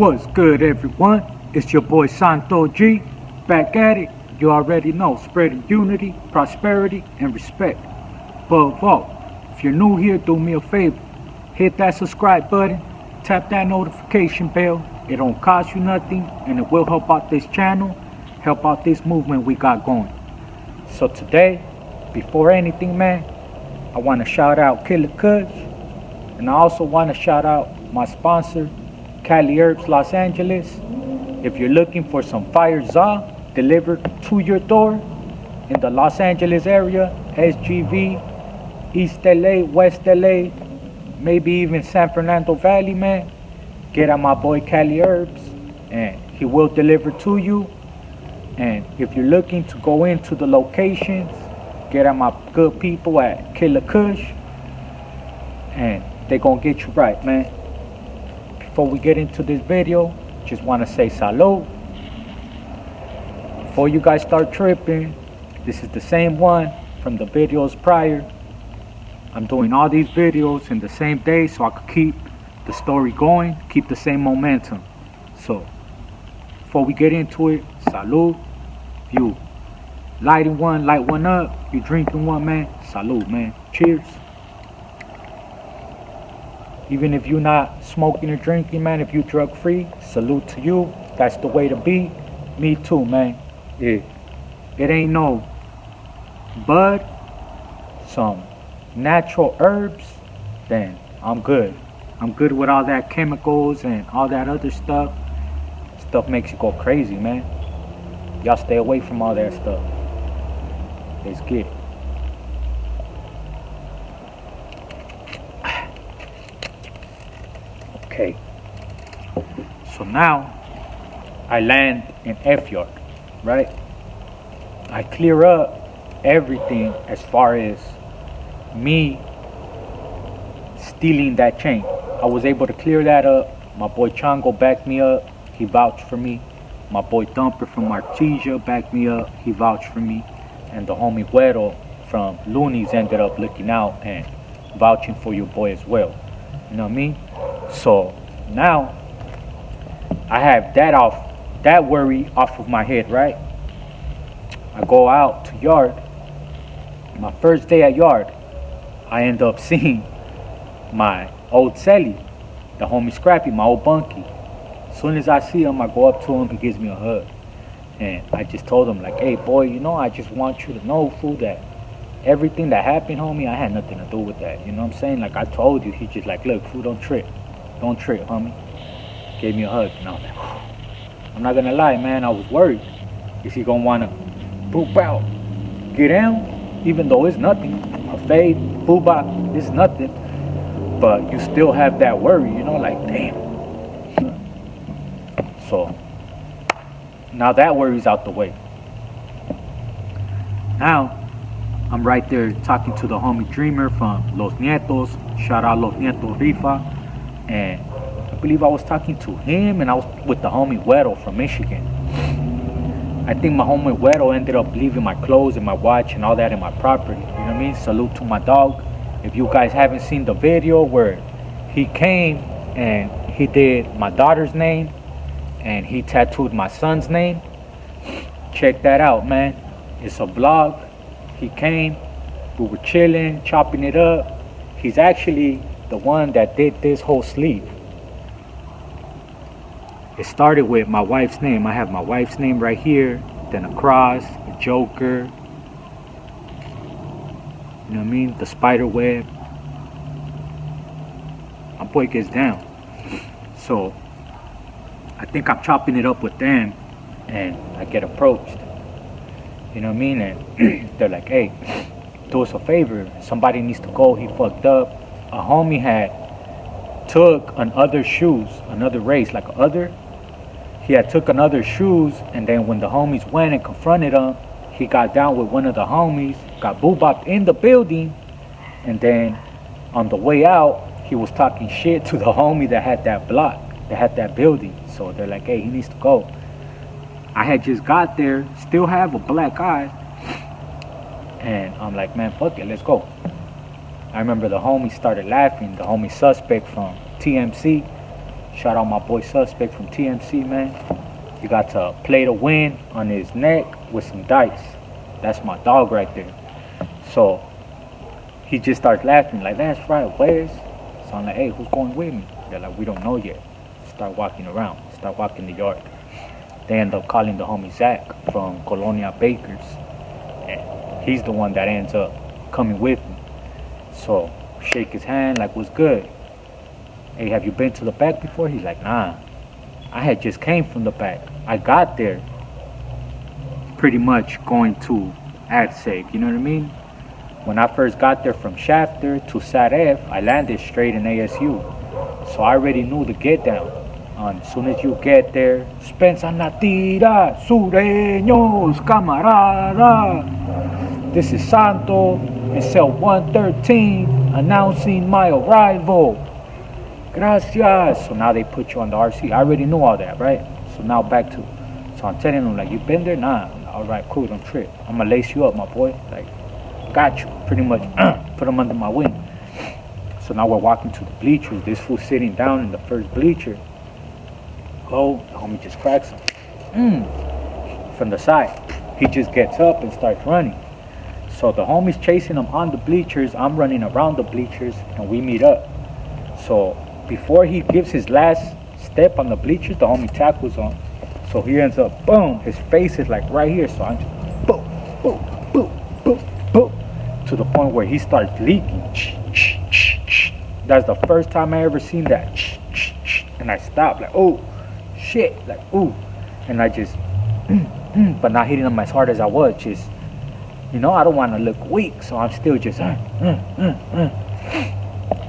What's good, everyone? It's your boy Santo G, back at it. You already know, spreading unity, prosperity, and respect. Above all, if you're new here, do me a favor. Hit that subscribe button, tap that notification bell. It don't cost you nothing, and it will help out this channel, help out this movement we got going. So today, before anything, man, I want to shout out Killer Kush, and I also want to shout out my sponsor, Cali Herbs Los Angeles. If you're looking for some fire za delivered to your door in the Los Angeles area, SGV, East LA, West LA, maybe even San Fernando Valley, man, get at my boy Cali Herbs and he will deliver to you. And if you're looking to go into the locations, get at my good people at Killer Kush and they gonna get you right, man. Before we get into this video, just want to say salud. Before you guys start tripping, this is the same one from the videos prior. I'm doing all these videos in the same day so I could keep the story going, keep the same momentum. So before we get into it, salud. If you lighting one, light one up. You drinking one, man, salud, man. Cheers. Even if you're not smoking or drinking, man, if you drug free, salute to you. That's the way to be. Me too, man. It ain't no bud, some natural herbs, then I'm good. I'm good with all that chemicals and all that other stuff. Stuff makes you go crazy, man. Y'all stay away from all that stuff. Let's get it. Okay, so now I land in F Yard, right? I clear up everything as far as me stealing that chain. I was able to clear that up. My boy Chango backed me up. He vouched for me. My boy Thumper from Artesia backed me up. He vouched for me. And the homie Güero from Looney's ended up looking out and vouching for your boy as well. You know what I mean? So now I have that worry off of my head, right? I go out to yard. My first day at yard, I end up seeing my old celly, the homie Scrappy, my old bunkie. As soon as I see him, I go up to him, he gives me a hug. And I just told him, like, hey boy, you know, I just want you to know, fool, that everything that happened, homie, I had nothing to do with that. You know what I'm saying? Like I told you, he just like, look, fool, don't trip. Don't trip, homie. Gave me a hug. And I was like, whew. I'm not gonna lie, man, I was worried. Is he gonna wanna poop out, get down? Even though it's nothing. A fade, poop out, it's nothing. But you still have that worry, you know, like, damn. So now that worry's out the way. Now I'm right there talking to the homie Dreamer from Los Nietos. Shout out Los Nietos Rifa. And I believe I was talking to him and I was with the homie Güero from Michigan. I think my homie Güero ended up leaving my clothes and my watch and all that in my property. You know what I mean? Salute to my dog. If you guys haven't seen the video where he came and he did my daughter's name and he tattooed my son's name, check that out, man. It's a vlog. He came, we were chilling, chopping it up. He's actually the one that did this whole sleeve. It started with my wife's name. I have my wife's name right here, then a cross, a joker, you know what I mean, the spider web. My boy gets down. So I think I'm chopping it up with them and I get approached. You know what I mean? And they're like, hey, do us a favor. Somebody needs to go. He fucked up. A homie had took another shoes, another race, like other. He had took another shoes, and then when the homies went and confronted him, he got down with one of the homies, got boo-bopped in the building, and then on the way out, he was talking shit to the homie that had that block, that had that building. So they're like, hey, he needs to go. I had just got there, still have a black eye, and I'm like, man, fuck it, let's go. I remember the homie started laughing, the homie Suspect from TMC. Shout out my boy Suspect from TMC, man. He got to play to win on his neck with some dice. That's my dog right there. So he just starts laughing like, that's right, where's? So I'm like, hey, who's going with me? They're like, we don't know yet. Start walking around, start walking the yard. They end up calling the homie Zach from Colonia Bakers. And he's the one that ends up coming with me. So shake his hand like, what's good? Hey, have you been to the back before? He's like, nah. I had just came from the back. I got there pretty much going to AdSeg, you know what I mean? When I first got there from Shafter to SAT-F, I landed straight in ASU. So I already knew the get down. As soon as you get there, Spensa Natira, Sureños, Camarada. This is Santo in cell 113, announcing my arrival. Gracias. So now they put you on the RC. I already knew all that, right? So now back to, so I'm telling them, like, you been there? Nah. All right, cool, don't trip. I'm gonna lace you up, my boy. Like, got you, pretty much. Put them under my wing. So now we're walking to the bleachers. This fool sitting down in the first bleacher. Oh, the homie just cracks him. From the side. He just gets up and starts running. So the homie's chasing him on the bleachers. I'm running around the bleachers, and we meet up. So before he gives his last step on the bleachers, the homie tackles on. So he ends up, boom, his face is like right here. So I'm just, boom, boom, boom, boom, boom, to the point where he starts leaking. That's the first time I ever seen that. And I stopped, like, oh, shit, like, ooh. And I just, but not hitting him as hard as I was, just, you know, I don't want to look weak. So I'm still just,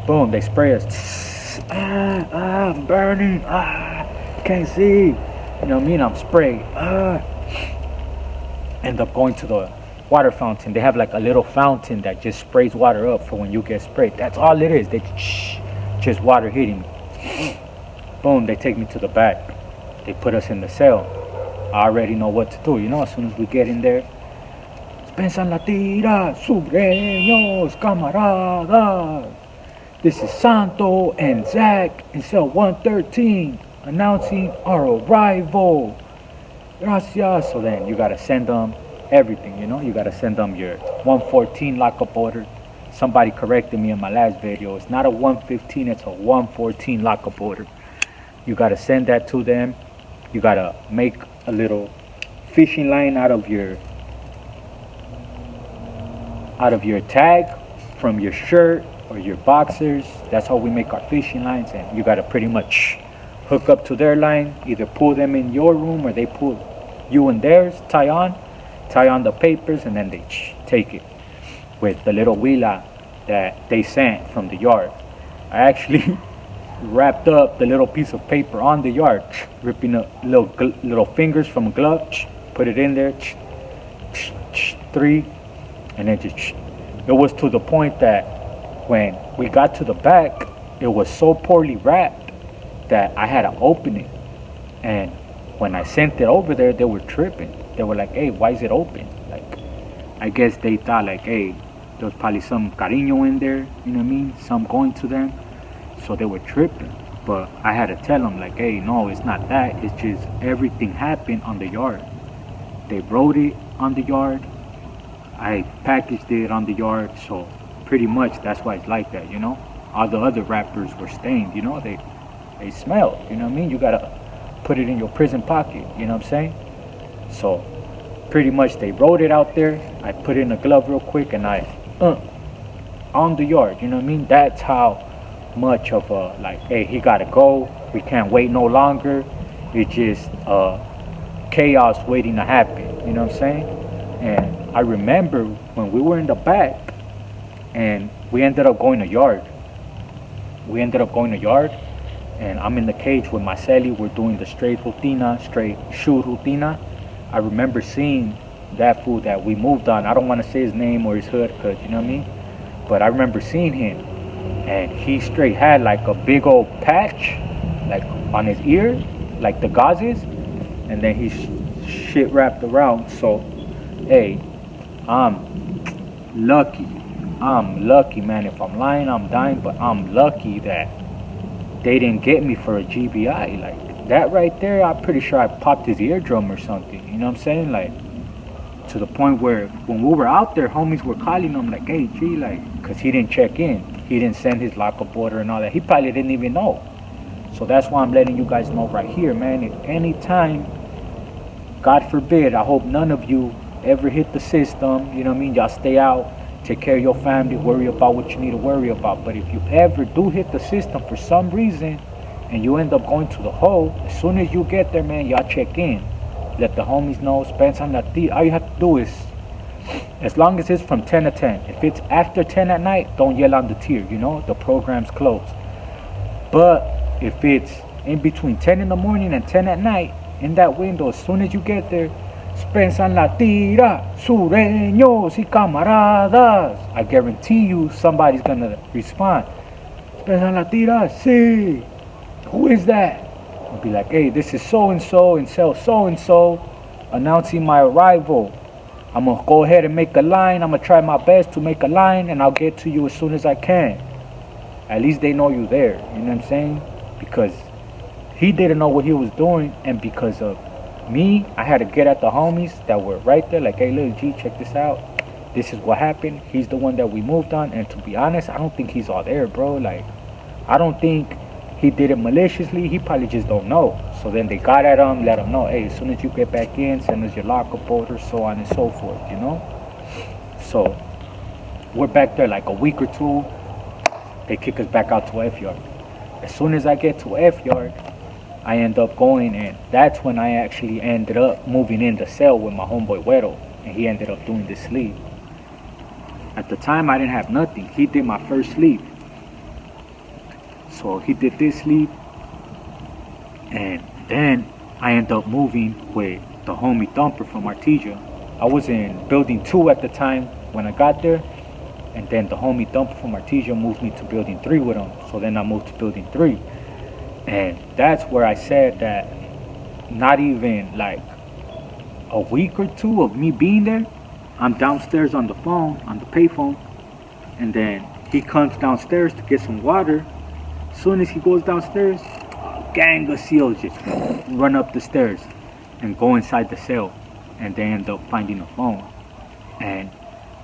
boom, they spray us. I'm burning. Can't see. You know what I mean? I'm sprayed. End up going to the water fountain. They have like a little fountain that just sprays water up for when you get sprayed. That's all it is. They just water hitting me. Boom, they take me to the back. They put us in the cell. I already know what to do, you know, as soon as we get in there. Pensan la tira, sureños, camaradas. This is Santo and Zach in cell 113 announcing our arrival. Gracias. So then you gotta send them everything, you know. You gotta send them your 114 lockup order. Somebody corrected me in my last video. It's not a 115, it's a 114 lockup order. You gotta send that to them. You gotta make a little fishing line out of your tag from your shirt or your boxers. That's how we make our fishing lines, and you gotta pretty much hook up to their line, either pull them in your room or they pull you in theirs, tie on the papers, and then they take it with the little huila that they sent from the yard. I actually wrapped up the little piece of paper on the yard, ripping up little fingers from a glove, put it in there, 3, and then just, it was to the point that when we got to the back, it was so poorly wrapped that I had to open it. And when I sent it over there, they were tripping. They were like, hey, why is it open? Like, I guess they thought like, hey, there was probably some cariño in there, you know what I mean? Some going to them. So they were tripping. But I had to tell them like, hey, no, it's not that. It's just everything happened on the yard. They wrote it on the yard. I packaged it on the yard. So pretty much that's why it's like that, you know? All the other rappers were stained, you know? They smell, you know what I mean? You gotta put it in your prison pocket, you know what I'm saying? So pretty much they wrote it out there. I put it in a glove real quick and I on the yard, you know what I mean? That's how much of a like, hey, he gotta go, we can't wait no longer. It's just chaos waiting to happen, you know what I'm saying? And I remember when we were in the back and we ended up going to yard. And I'm in the cage with my celly. We're doing the straight shoot rutina. I remember seeing that fool that we moved on. I don't want to say his name or his hood, because you know what I mean? But I remember seeing him, and he straight had like a big old patch, like on his ear, like the gauzes, and then he's shit wrapped around. So, hey, I'm lucky, man. If I'm lying, I'm dying, but I'm lucky that they didn't get me for a GBI. Like, that right there, I'm pretty sure I popped his eardrum or something. You know what I'm saying? Like, to the point where when we were out there, homies were calling him like, hey, G, like, because he didn't check in. He didn't send his lockup order and all that. He probably didn't even know. So that's why I'm letting you guys know right here, man. If any time, God forbid, I hope none of you ever hit the system. You know what I mean? Y'all stay out, take care of your family, worry about what you need to worry about. But if you ever do hit the system for some reason and you end up going to the hole, as soon as you get there, man, y'all check in. Let the homies know, spend some of that. All you have to do is, as long as it's from 10 to 10. If it's after 10 at night, don't yell on the tier, you know? The program's closed. But if it's in between 10 in the morning and 10 at night, in that window, as soon as you get there, Spensan la tira, sureños y camaradas. I guarantee you somebody's gonna respond. Spensan la tira, sí. Who is that? I'll be like, hey, this is so-and-so in cell so-and-so announcing my arrival. I'm going to go ahead and make a line. I'm going to try my best to make a line, and I'll get to you as soon as I can. At least they know you're there. You know what I'm saying? Because he didn't know what he was doing, and because of me, I had to get at the homies that were right there. Like, hey, look, G, check this out. This is what happened. He's the one that we moved on. And to be honest, I don't think he's all there, bro. Like, I don't think he did it maliciously. He probably just don't know. So then they got at him, let him know, hey, as soon as you get back in, send us your lockup order, so on and so forth, you know? So we're back there like a week or two. They kick us back out to F yard. As soon as I get to F yard, I end up going, and that's when I actually ended up moving in the cell with my homeboy Güero, and he ended up doing the sleep. At the time, I didn't have nothing. He did my first sleep. So he did this sleep, and then I ended up moving with the homie Thumper from Artesia. I was in building 2 at the time when I got there, and then the homie Thumper from Artesia moved me to building 3 with him. So then I moved to building 3, and that's where I said that not even like a week or two of me being there, I'm downstairs on the phone, on the payphone, and then he comes downstairs to get some water. As soon as he goes downstairs, a gang of SEALs just run up the stairs and go inside the cell, and they end up finding a phone. And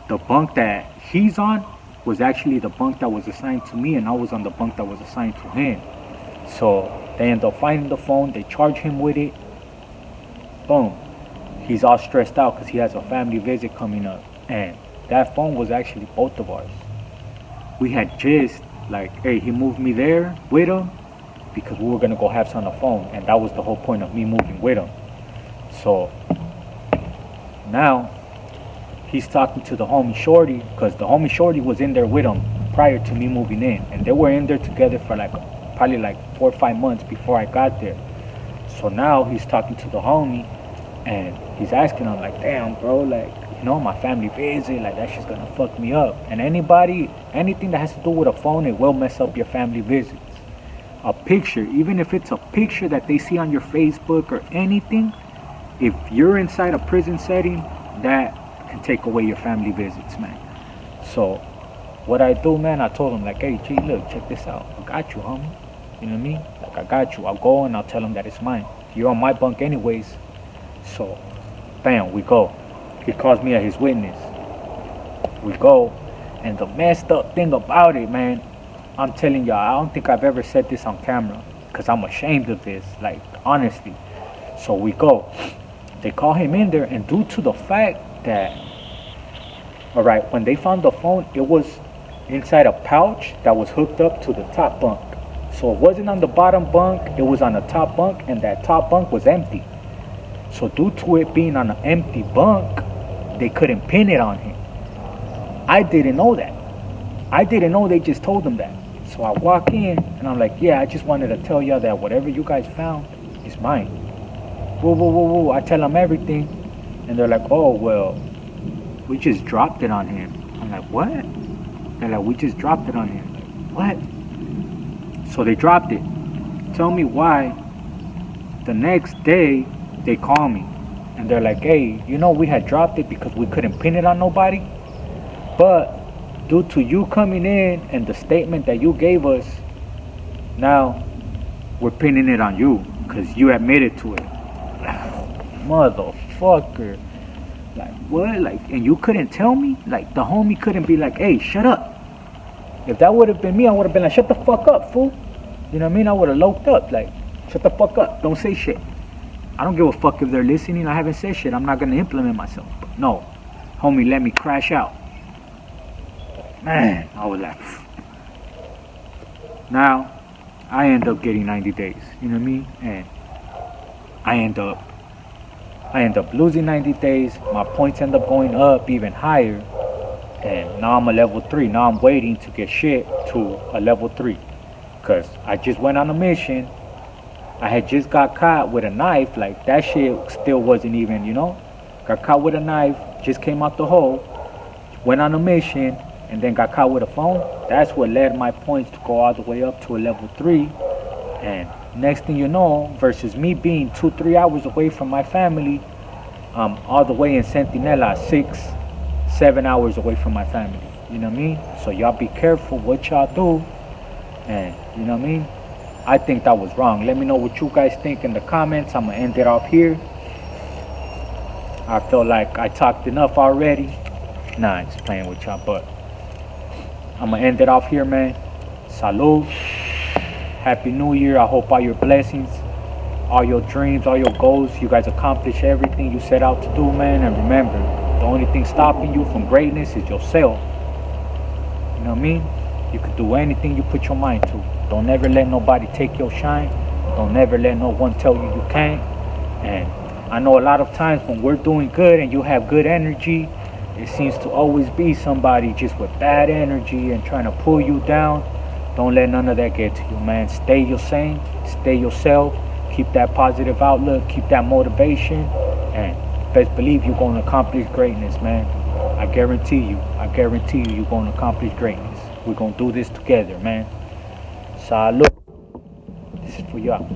the bunk that he's on was actually the bunk that was assigned to me, and I was on the bunk that was assigned to him. So they end up finding the phone, they charge him with it. Boom. He's all stressed out because he has a family visit coming up, and that phone was actually both of ours. We had just like, hey, he moved me there with him because we were gonna go have some on the phone, and that was the whole point of me moving with him. So now he's talking to the homie Shorty, because the homie Shorty was in there with him prior to me moving in, and they were in there together for like probably like 4 or 5 months before I got there. So now he's talking to the homie, and he's asking him like, damn, bro, like, you know, my family visit, like, that shit's gonna fuck me up. And anything that has to do with a phone, it will mess up your family visits. A picture, even if it's a picture that they see on your Facebook or anything, if you're inside a prison setting, that can take away your family visits, man. So what I do, man, I told him like, hey, G, look, check this out. I got you, homie. You know what I mean? Like, I got you. I'll go and I'll tell him that it's mine. You're on my bunk anyways. So, bam, we go. He calls me as his witness. We go. And the messed up thing about it, man, I'm telling y'all, I don't think I've ever said this on camera, because I'm ashamed of this, like, honestly. So we go. They call him in there, and due to the fact that, all right, when they found the phone, it was inside a pouch that was hooked up to the top bunk. So it wasn't on the bottom bunk, it was on the top bunk, and that top bunk was empty. So due to it being on an empty bunk, they couldn't pin it on him. I didn't know that. I didn't know, they just told him that. So I walk in, and I'm like, yeah, I just wanted to tell y'all that whatever you guys found is mine. Whoa, whoa, whoa, whoa. I tell them everything, and they're like, oh, well, we just dropped it on him. I'm like, what? They're like, we just dropped it on him. Like, what? So they dropped it. Tell me why. The next day, they call me, and they're like, hey, you know, we had dropped it because we couldn't pin it on nobody, but due to you coming in and the statement that you gave us, now we're pinning it on you because you admitted to it. Motherfucker. Like, what? Like, and you couldn't tell me? Like, the homie couldn't be like, hey, shut up. If that would have been me, I would have been like, shut the fuck up, fool. You know what I mean? I would have loped up. Like, shut the fuck up. Don't say shit. I don't give a fuck if they're listening. I haven't said shit. I'm not going to implement myself. But no. Homie, let me crash out. Man, I was like, phew. Now, I end up getting 90 days. You know what I mean? And I end up losing 90 days. My points end up going up even higher. And now I'm a level 3. Now I'm waiting to get shit to a level 3. Because I just went on a mission. I had just got caught with a knife. Like, that shit still wasn't even, you know. Got caught with a knife. Just came out the hole. Went on a mission. And then got caught with a phone. That's what led my points to go all the way up to a level 3. And next thing you know, versus me being 2-3 hours away from my family, all the way in Centinela, 6-7 hours away from my family. You know what I mean? So y'all be careful what y'all do. And you know what I mean? I think that was wrong. Let me know what you guys think in the comments. I'm gonna end it off here. I feel like I talked enough already. Nah, I'm just playing with y'all, but I'm gonna end it off here, man. Salud. Happy New Year. I hope all your blessings, all your dreams, all your goals, you guys accomplish everything you set out to do, man. And remember, the only thing stopping you from greatness is yourself. You know what I mean? You can do anything you put your mind to. Don't ever let nobody take your shine. Don't ever let no one tell you you can't. And I know a lot of times when we're doing good and you have good energy, it seems to always be somebody just with bad energy and trying to pull you down. Don't let none of that get to you, man. Stay your sane. Stay yourself. Keep that positive outlook. Keep that motivation. And best believe you're going to accomplish greatness, man. I guarantee you. You're going to accomplish greatness. We're going to do this together, man. Salud. This is for y'all.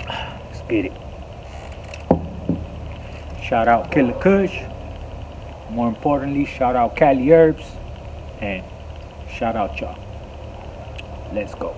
Let's get it. Shout out Killer Kush. More importantly, shout out Cali Herbs. And shout out y'all. Let's go.